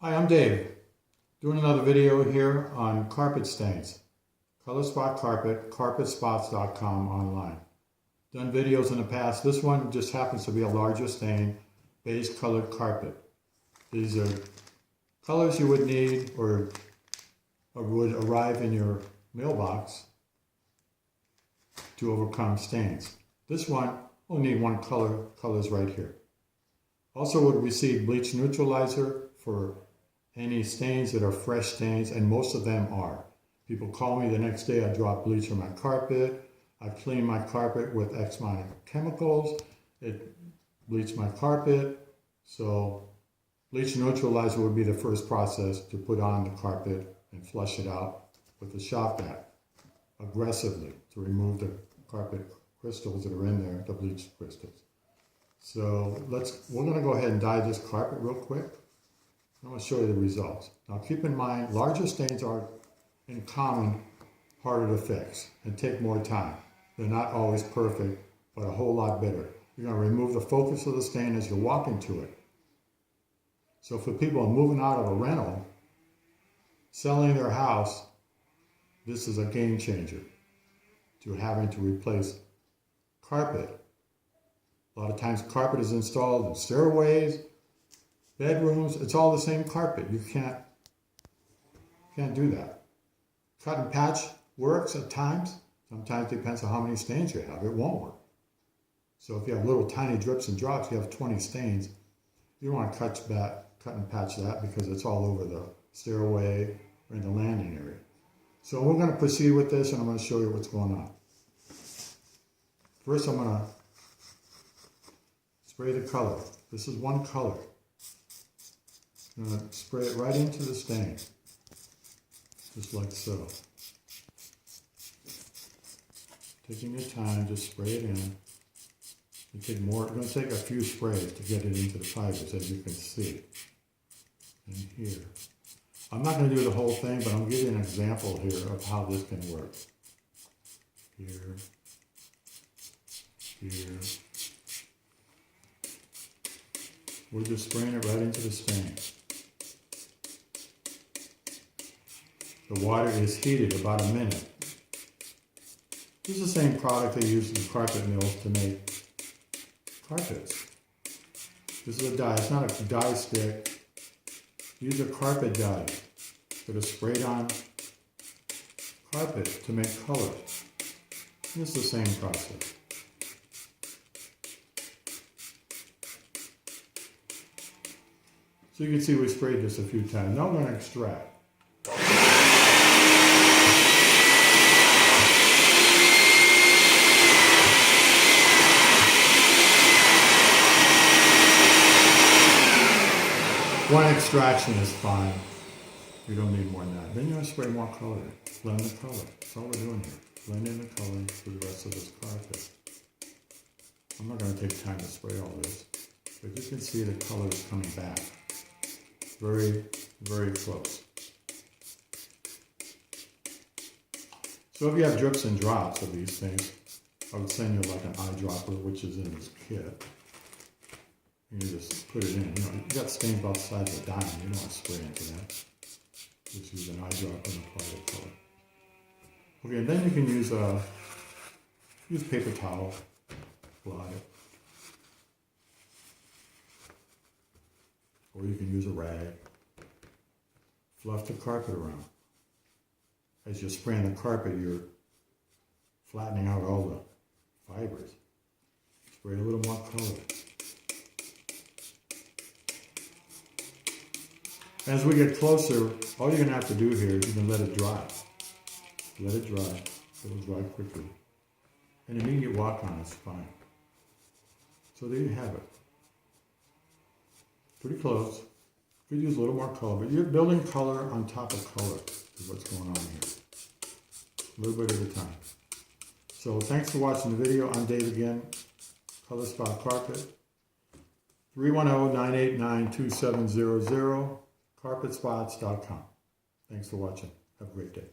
Hi, I'm Dave, doing another video here on carpet stains. Color Spot Carpet, carpetspots.com online. Done videos in the past. This one just happens to be a larger stain, beige colored carpet. These are colors you would need or would arrive in your mailbox to overcome stains. This one will need one colors right here. Also would receive bleach neutralizer for any stains that are fresh stains, and most of them are. People call me the next day, I drop bleach on my carpet, I've cleaned my carpet with X amount of chemicals, it bleached my carpet, so bleach neutralizer would be the first process to put on the carpet and flush it out with a shop vac aggressively to remove the carpet crystals that are in there, the bleach crystals. So we're going to go ahead and dye this carpet real quick. I'm going to show you the results. Now keep in mind, larger stains are in common harder to fix and take more time. They're not always perfect, but a whole lot better. You're going to remove the focus of the stain as you're walking to it. So for people moving out of a rental, selling their house, this is a game changer to having to replace carpet. A lot of times carpet is installed in stairways, bedrooms, it's all the same carpet. You can't do that. Cut and patch works at times. Sometimes it depends on how many stains you have. It won't work. So if you have little tiny drips and drops, you have 20 stains, you don't want to cut and patch that because it's all over the stairway or in the landing area. So we're going to proceed with this and I'm going to show you what's going on. First I'm going to spray the color. This is one color. I'm going to spray it right into the stain, just like so. Taking your time, just spray it in. You take more, it's going to take a few sprays to get it into the fibers, as you can see. And here. I'm not going to do the whole thing, but I'll give you an example here of how this can work. Here. Here. We're just spraying it right into the stain. The water is heated about a minute. This is the same product they use in carpet mills to make carpets. This is a dye. It's not a dye stick. These are carpet dyes that are sprayed on carpet to make colors. This is the same process. So you can see we sprayed this a few times. Now I'm going to extract. One extraction is fine. You don't need more than that. Then you're going to spray more color. Blend the color. That's all we're doing here. Blending the color for the rest of this carpet. I'm not going to take time to spray all this. But you can see the colors coming back. Very, very close. So if you have drips and drops of these things, I would send you like an eyedropper, which is in this kit. And you just put it in. You know, you got stains both sides of the diamond. You don't want to spray into that. Just use an eyedropper and apply the color. Okay, and then you can use paper towel, apply it. Or you can use a rag. Fluff the carpet around. As you're spraying the carpet, you're flattening out all the fibers. Spray a little more color. As we get closer, all you're going to have to do here is you can let it dry. Let it dry. It'll dry quickly. An immediate walk on is fine. So there you have it. Pretty close. Could use a little more color, but you're building color on top of color is what's going on here. A little bit at a time. So thanks for watching the video. I'm Dave again, Color Spot Carpet. 310-989-2700, carpetspots.com. Thanks for watching. Have a great day.